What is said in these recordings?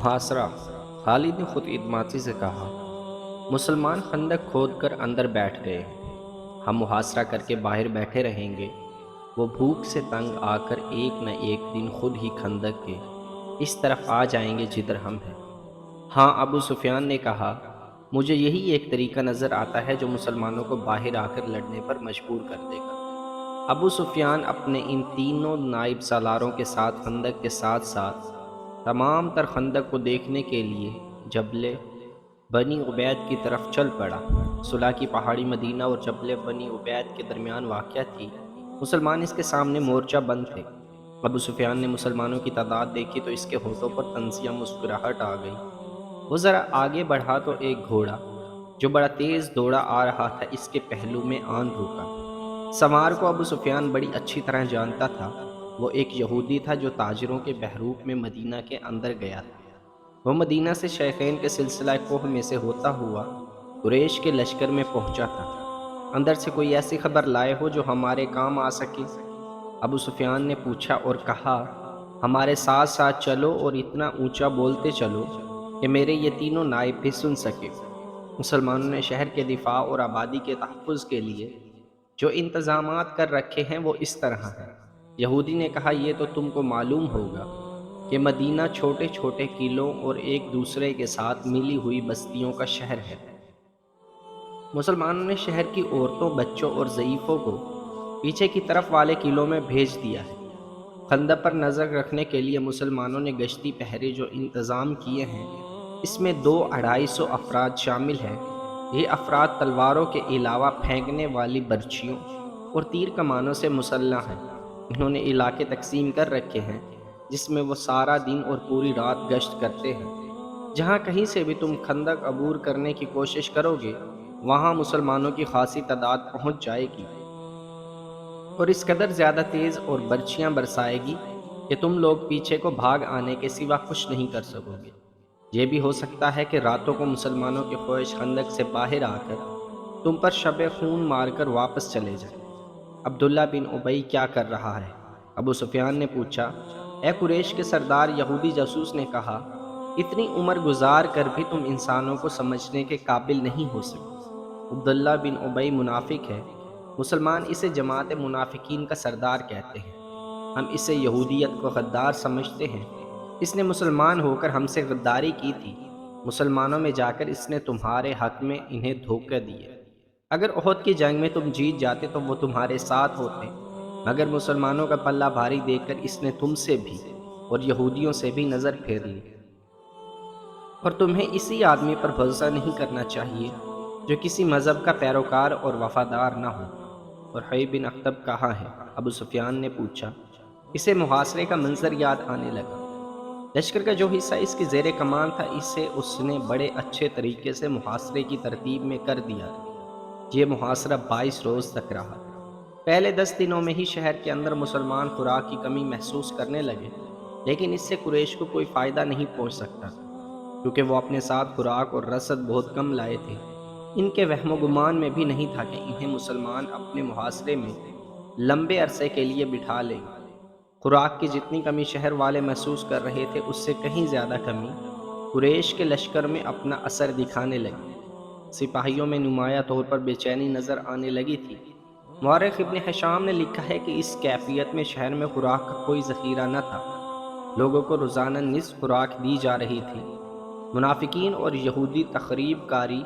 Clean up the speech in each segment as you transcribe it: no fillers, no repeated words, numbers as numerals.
محاصرہ۔ خالد نے خود اعتمادی سے کہا، مسلمان خندق کھود کر اندر بیٹھ گئے ہیں، ہم محاصرہ کر کے باہر بیٹھے رہیں گے۔ وہ بھوک سے تنگ آ کر ایک نہ ایک دن خود ہی خندق کے اس طرف آ جائیں گے جدھر ہم ہیں۔ ہاں، ابو سفیان نے کہا، مجھے یہی ایک طریقہ نظر آتا ہے جو مسلمانوں کو باہر آ کر لڑنے پر مجبور کر دے گا۔ ابو سفیان اپنے ان تینوں نائب سالاروں کے ساتھ خندق کے ساتھ ساتھ تمام تر خندق کو دیکھنے کے لیے جبل بنی عبید کی طرف چل پڑا۔ صلح کی پہاڑی مدینہ اور جبل بنی عبید کے درمیان واقع تھی۔ مسلمان اس کے سامنے مورچہ بند تھے۔ ابو سفیان نے مسلمانوں کی تعداد دیکھی تو اس کے ہونٹوں پر طنزیہ مسکراہٹ آ گئی۔ وہ ذرا آگے بڑھا تو ایک گھوڑا جو بڑا تیز دوڑا آ رہا تھا اس کے پہلو میں آن رکا۔ سوار کو ابو سفیان بڑی اچھی طرح جانتا تھا۔ وہ ایک یہودی تھا جو تاجروں کے بحروپ میں مدینہ کے اندر گیا تھا۔ وہ مدینہ سے شیخین کے سلسلہ کوہ میں سے ہوتا ہوا قریش کے لشکر میں پہنچا تھا۔ اندر سے کوئی ایسی خبر لائے ہو جو ہمارے کام آ سکے؟ ابو سفیان نے پوچھا اور کہا، ہمارے ساتھ ساتھ چلو اور اتنا اونچا بولتے چلو کہ میرے یہ تینوں نائب بھی سن سکے۔ مسلمانوں نے شہر کے دفاع اور آبادی کے تحفظ کے لیے جو انتظامات کر رکھے ہیں وہ اس طرح ہیں۔ یہودی نے کہا، یہ تو تم کو معلوم ہوگا کہ مدینہ چھوٹے چھوٹے قلعوں اور ایک دوسرے کے ساتھ ملی ہوئی بستیوں کا شہر ہے۔ مسلمانوں نے شہر کی عورتوں، بچوں اور ضعیفوں کو پیچھے کی طرف والے قلعوں میں بھیج دیا ہے۔ خندق پر نظر رکھنے کے لیے مسلمانوں نے گشتی پہرے جو انتظام کیے ہیں، اس میں 200-250 افراد شامل ہیں۔ یہ افراد تلواروں کے علاوہ پھینکنے والی برچھیوں اور تیر کمانوں سے مسلح ہیں۔ انہوں نے علاقے تقسیم کر رکھے ہیں جس میں وہ سارا دن اور پوری رات گشت کرتے ہیں۔ جہاں کہیں سے بھی تم خندق عبور کرنے کی کوشش کرو گے وہاں مسلمانوں کی خاصی تعداد پہنچ جائے گی اور اس قدر زیادہ تیز اور برچھیاں برسائے گی کہ تم لوگ پیچھے کو بھاگ آنے کے سوا کچھ نہیں کر سکو گے۔ یہ بھی ہو سکتا ہے کہ راتوں کو مسلمانوں کے فوج خندق سے باہر آ کر تم پر شب خون مار کر واپس چلے جائیں۔ عبداللہ بن ابی کیا کر رہا ہے؟ ابو سفیان نے پوچھا۔ اے قریش کے سردار، یہودی جاسوس نے کہا، اتنی عمر گزار کر بھی تم انسانوں کو سمجھنے کے قابل نہیں ہو سکتے۔ عبداللہ بن ابی منافق ہے۔ مسلمان اسے جماعت منافقین کا سردار کہتے ہیں۔ ہم اسے یہودیت کو غدار سمجھتے ہیں۔ اس نے مسلمان ہو کر ہم سے غداری کی تھی۔ مسلمانوں میں جا کر اس نے تمہارے حق میں انہیں دھوکہ دیے۔ اگر احد کی جنگ میں تم جیت جاتے تو وہ تمہارے ساتھ ہوتے، مگر مسلمانوں کا پلہ بھاری دیکھ کر اس نے تم سے بھی اور یہودیوں سے بھی نظر پھیر لی۔ اور تمہیں اسی آدمی پر بھروسہ نہیں کرنا چاہیے جو کسی مذہب کا پیروکار اور وفادار نہ ہو۔ اور حیy بن اخطب کہاں ہے؟ ابو سفیان نے پوچھا۔ اسے محاصرے کا منظر یاد آنے لگا۔ لشکر کا جو حصہ اس کی زیر کمان تھا اسے اس نے بڑے اچھے طریقے سے محاصرے کی ترتیب میں کر دیا۔ یہ محاصرہ 22 روز تک رہا۔ پہلے 10 دنوں میں ہی شہر کے اندر مسلمان خوراک کی کمی محسوس کرنے لگے، لیکن اس سے قریش کو کوئی فائدہ نہیں پہنچ سکتا کیونکہ وہ اپنے ساتھ خوراک اور رسد بہت کم لائے تھے۔ ان کے وہم و گمان میں بھی نہیں تھا کہ انہیں مسلمان اپنے محاصرے میں لمبے عرصے کے لیے بٹھا لیں گے۔ خوراک کی جتنی کمی شہر والے محسوس کر رہے تھے اس سے کہیں زیادہ کمی قریش کے لشکر میں اپنا اثر دکھانے لگی۔ سپاہیوں میں نمایاں طور پر بے چینی نظر آنے لگی تھی۔ مورخ ابن ہشام نے لکھا ہے کہ اس کیفیت میں شہر میں خوراک کا کوئی ذخیرہ نہ تھا۔ لوگوں کو روزانہ نصف خوراک دی جا رہی تھی۔ منافقین اور یہودی تخریب کاری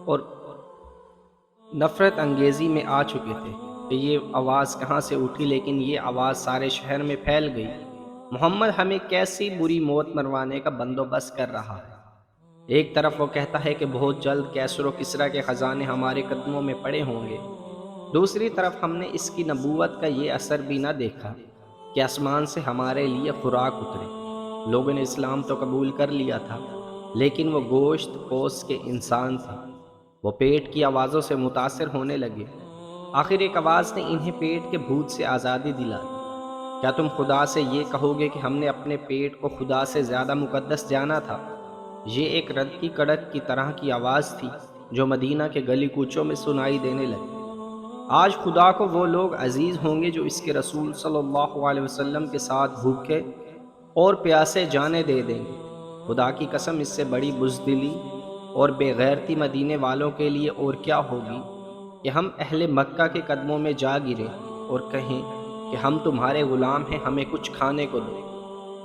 اور نفرت انگیزی میں آ چکے تھے کہ یہ آواز کہاں سے اٹھی، لیکن یہ آواز سارے شہر میں پھیل گئی، محمد ہمیں کیسی بری موت مروانے کا بندوبست کر رہا ہے۔ ایک طرف وہ کہتا ہے کہ بہت جلد کیسر و کسریٰ کے خزانے ہمارے قدموں میں پڑے ہوں گے، دوسری طرف ہم نے اس کی نبوت کا یہ اثر بھی نہ دیکھا کہ آسمان سے ہمارے لیے خوراک اترے۔ لوگوں نے اسلام تو قبول کر لیا تھا لیکن وہ گوشت پوست کے انسان تھے۔ وہ پیٹ کی آوازوں سے متاثر ہونے لگے۔ آخر ایک آواز نے انہیں پیٹ کے بھوت سے آزادی دلا دی۔ کیا تم خدا سے یہ کہو گے کہ ہم نے اپنے پیٹ کو خدا سے زیادہ مقدس جانا تھا؟ یہ ایک رد کی کڑک کی طرح کی آواز تھی جو مدینہ کے گلی کوچوں میں سنائی دینے لگی۔ آج خدا کو وہ لوگ عزیز ہوں گے جو اس کے رسول صلی اللہ علیہ وسلم کے ساتھ بھوکے اور پیاسے جانے دے دیں گے۔ خدا کی قسم اس سے بڑی بزدلی اور بے غیرتی مدینے والوں کے لیے اور کیا ہوگی کہ ہم اہل مکہ کے قدموں میں جا گرے اور کہیں کہ ہم تمہارے غلام ہیں، ہمیں کچھ کھانے کو دو۔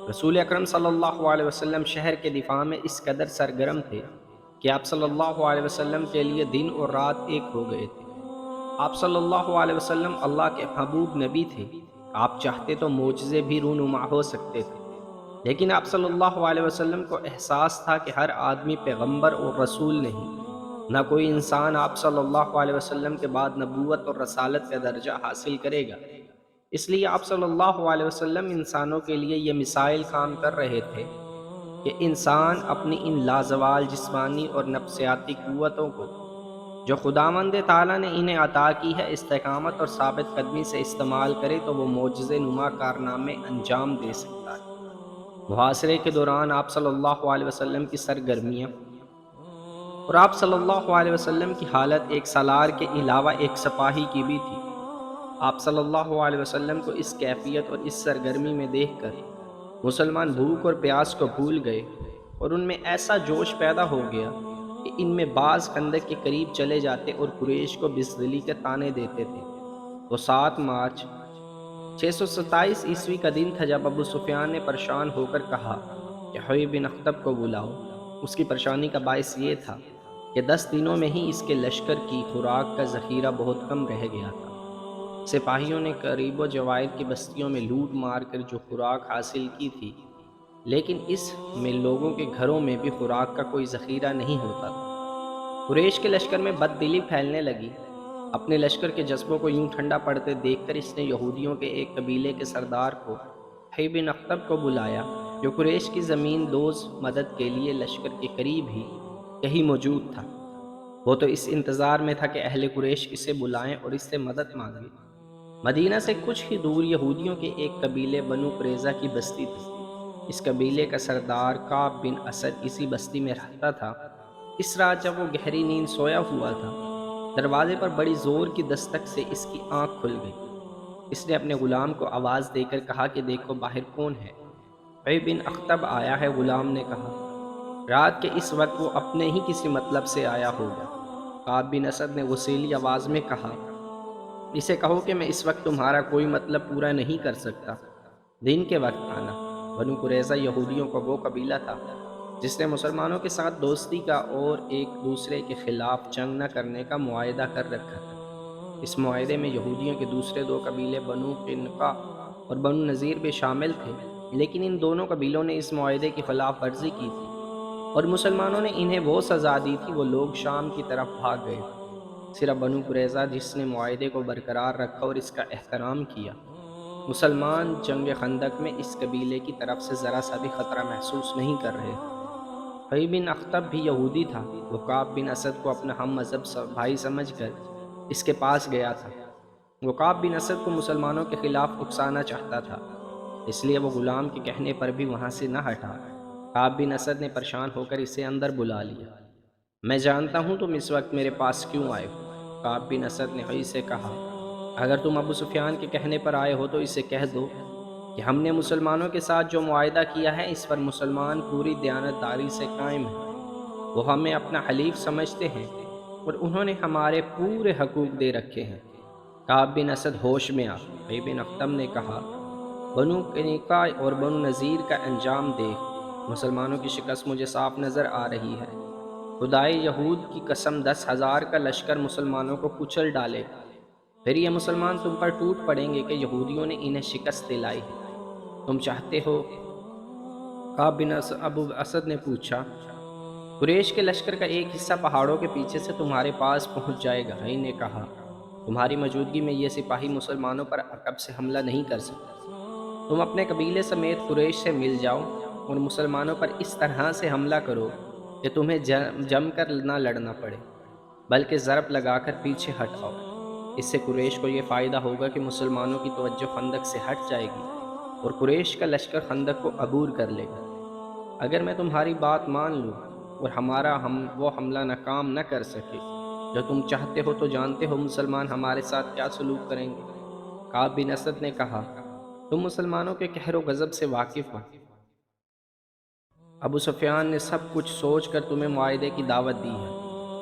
رسول اکرم صلی اللہ علیہ وسلم شہر کے دفاع میں اس قدر سرگرم تھے کہ آپ صلی اللہ علیہ وسلم کے لیے دن اور رات ایک ہو گئے تھے۔ آپ صلی اللہ علیہ وسلم اللہ کے محبوب نبی تھے، آپ چاہتے تو معجزے بھی رونما ہو سکتے تھے، لیکن آپ صلی اللہ علیہ وسلم کو احساس تھا کہ ہر آدمی پیغمبر اور رسول نہیں، نہ کوئی انسان آپ صلی اللہ علیہ وسلم کے بعد نبوت اور رسالت کا درجہ حاصل کرے گا۔ اس لیے آپ صلی اللہ علیہ وسلم انسانوں کے لیے یہ مثال کام کر رہے تھے کہ انسان اپنی ان لازوال جسمانی اور نفسیاتی قوتوں کو جو خداوند تعالیٰ نے انہیں عطا کی ہے استقامت اور ثابت قدمی سے استعمال کرے تو وہ معجزے نما کارنامے انجام دے سکتا ہے۔ محاصرے کے دوران آپ صلی اللہ علیہ وسلم کی سرگرمیاں اور آپ صلی اللہ علیہ وسلم کی حالت ایک سالار کے علاوہ ایک سپاہی کی بھی تھی۔ آپ صلی اللہ علیہ وسلم کو اس کیفیت اور اس سرگرمی میں دیکھ کر مسلمان بھوک اور پیاس کو بھول گئے اور ان میں ایسا جوش پیدا ہو گیا کہ ان میں بعض خندق کے قریب چلے جاتے اور قریش کو بزدلی کے طعنے دیتے تھے۔ وہ 7 مارچ 627 عیسوی کا دن تھا جب ابو سفیان نے پریشان ہو کر کہا کہ حوی بن اخطب کو بلاؤ۔ اس کی پریشانی کا باعث یہ تھا کہ 10 دنوں میں ہی اس کے لشکر کی خوراک کا ذخیرہ بہت کم رہ گیا تھا۔ سپاہیوں نے قریب و جوائر کی بستیوں میں لوٹ مار کر جو خوراک حاصل کی تھی، لیکن اس میں لوگوں کے گھروں میں بھی خوراک کا کوئی ذخیرہ نہیں ہوتا تھا۔ قریش کے لشکر میں بد دلی پھیلنے لگی۔ اپنے لشکر کے جذبوں کو یوں ٹھنڈا پڑتے دیکھ کر اس نے یہودیوں کے ایک قبیلے کے سردار کو حی بن اخطب کو بلایا، جو قریش کی زمین دوز مدد کے لیے لشکر کے قریب ہی کہیں موجود تھا۔ وہ تو اس انتظار میں تھا کہ اہل قریش اسے بلائیں اور اس سے مدد مانگیں۔ مدینہ سے کچھ ہی دور یہودیوں کے ایک قبیلے بنو قریظہ کی بستی تھی۔ اس قبیلے کا سردار کعب بن اسد اسی بستی میں رہتا تھا۔ اس رات جب وہ گہری نیند سویا ہوا تھا، دروازے پر بڑی زور کی دستک سے اس کی آنکھ کھل گئی۔ اس نے اپنے غلام کو آواز دے کر کہا کہ دیکھو باہر کون ہے۔ حوی بن اخطب آیا ہے، غلام نے کہا۔ رات کے اس وقت وہ اپنے ہی کسی مطلب سے آیا ہوگا۔ کعب بن اسد نے غصیلی آواز میں کہا، اسے کہو کہ میں اس وقت تمہارا کوئی مطلب پورا نہیں کر سکتا، دن کے وقت آنا۔ بنو قریظہ یہودیوں کا وہ قبیلہ تھا جس نے مسلمانوں کے ساتھ دوستی کا اور ایک دوسرے کے خلاف جنگ نہ کرنے کا معاہدہ کر رکھا تھا۔ اس معاہدے میں یہودیوں کے دوسرے 2 قبیلے بنو قینقاع اور بنو نذیر بھی شامل تھے، لیکن ان دونوں قبیلوں نے اس معاہدے کی خلاف ورزی کی تھی اور مسلمانوں نے انہیں وہ سزا دی تھی۔ وہ لوگ شام کی طرف بھاگ گئے تھے۔ صرف بنو قریظہ جس نے معاہدے کو برقرار رکھا اور اس کا احترام کیا۔ مسلمان جنگ خندق میں اس قبیلے کی طرف سے ذرا سا بھی خطرہ محسوس نہیں کر رہے تھے۔ حوی بن اخطب بھی یہودی تھا۔ وہ کعب بن اسد کو اپنا ہم مذہب بھائی سمجھ کر اس کے پاس گیا تھا۔ وہ کعب بن اسد کو مسلمانوں کے خلاف اکسانا چاہتا تھا، اس لیے وہ غلام کے کہنے پر بھی وہاں سے نہ ہٹا۔ کعب بن اسد نے پریشان ہو کر اسے اندر بلا لیا۔ میں جانتا ہوں تم اس وقت میرے پاس کیوں آئے ہو۔ کعب بن اسد نے حوی سے کہا، اگر تم ابو سفیان کے کہنے پر آئے ہو تو اسے کہہ دو کہ ہم نے مسلمانوں کے ساتھ جو معاہدہ کیا ہے اس پر مسلمان پوری دیانتداری سے قائم ہیں۔ وہ ہمیں اپنا حلیف سمجھتے ہیں اور انہوں نے ہمارے پورے حقوق دے رکھے ہیں۔ کعب بن اسد ہوش میں آ۔ حوی بن اخطب نے کہا، بنو قینقاع اور بنو نذیر کا انجام دیکھ، مسلمانوں کی شکست مجھے صاف نظر آ رہی ہے۔ خدائے یہود کی قسم 10,000 کا لشکر مسلمانوں کو کچل ڈالے گا، پھر یہ مسلمان تم پر ٹوٹ پڑیں گے کہ یہودیوں نے انہیں شکست دلائی ہے۔ تم چاہتے ہو؟ کعب بن ابو اسد نے پوچھا۔ قریش کے لشکر کا ایک حصہ پہاڑوں کے پیچھے سے تمہارے پاس پہنچ جائے گا۔ حوی نے کہا، تمہاری موجودگی میں یہ سپاہی مسلمانوں پر عقب سے حملہ نہیں کر سکتے۔ تم اپنے قبیلے سمیت قریش سے مل جاؤ اور مسلمانوں پر اس طرح سے حملہ کرو کہ تمہیں جم کر نہ لڑنا پڑے، بلکہ ضرب لگا کر پیچھے ہٹ آؤ۔ اس سے قریش کو یہ فائدہ ہوگا کہ مسلمانوں کی توجہ خندق سے ہٹ جائے گی اور قریش کا لشکر خندق کو عبور کر لے گا۔ اگر میں تمہاری بات مان لوں اور وہ حملہ ناکام نہ کر سکے جو تم چاہتے ہو تو جانتے ہو مسلمان ہمارے ساتھ کیا سلوک کریں گے۔ کعب بن اسد نے کہا، تم مسلمانوں کے قہر و غضب سے واقف ہو۔ ابو سفیان نے سب کچھ سوچ کر تمہیں معاہدے کی دعوت دی ہے۔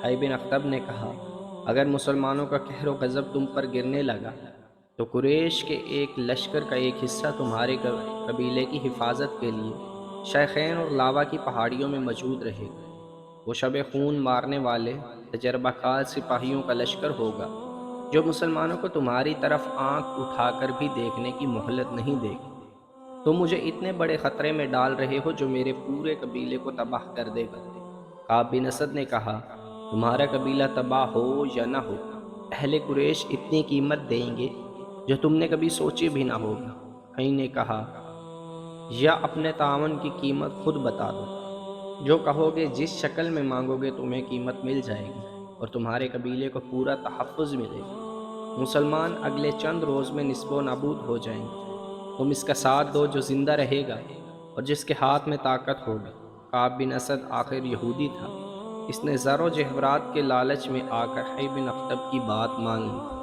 حی بن اخطب نے کہا، اگر مسلمانوں کا قہر و غضب تم پر گرنے لگا تو قریش کے ایک لشکر کا ایک حصہ تمہارے قبیلے کی حفاظت کے لیے شیخین اور لاوا کی پہاڑیوں میں موجود رہے گا۔ وہ شب خون مارنے والے تجربہ کار سپاہیوں کا لشکر ہوگا جو مسلمانوں کو تمہاری طرف آنکھ اٹھا کر بھی دیکھنے کی مہلت نہیں دے گا۔ تم مجھے اتنے بڑے خطرے میں ڈال رہے ہو جو میرے پورے قبیلے کو تباہ کر دے گا۔ کعب بن اسد نے کہا، تمہارا قبیلہ تباہ ہو یا نہ ہو، اہل قریش اتنی قیمت دیں گے جو تم نے کبھی سوچی بھی نہ ہوگی۔ حی نے کہا، یا اپنے تعاون کی قیمت خود بتا دو، جو کہو گے جس شکل میں مانگو گے تمہیں قیمت مل جائے گی اور تمہارے قبیلے کو پورا تحفظ ملے گا۔ مسلمان اگلے چند روز میں نصب و نابود ہو جائیں گے، تم اس کا ساتھ دو جو زندہ رہے گا اور جس کے ہاتھ میں طاقت ہوگی۔ کعب بن اسد آخر یہودی تھا، اس نے زر و جہورات کے لالچ میں آ کر حی بن اخطب کی بات مان لی۔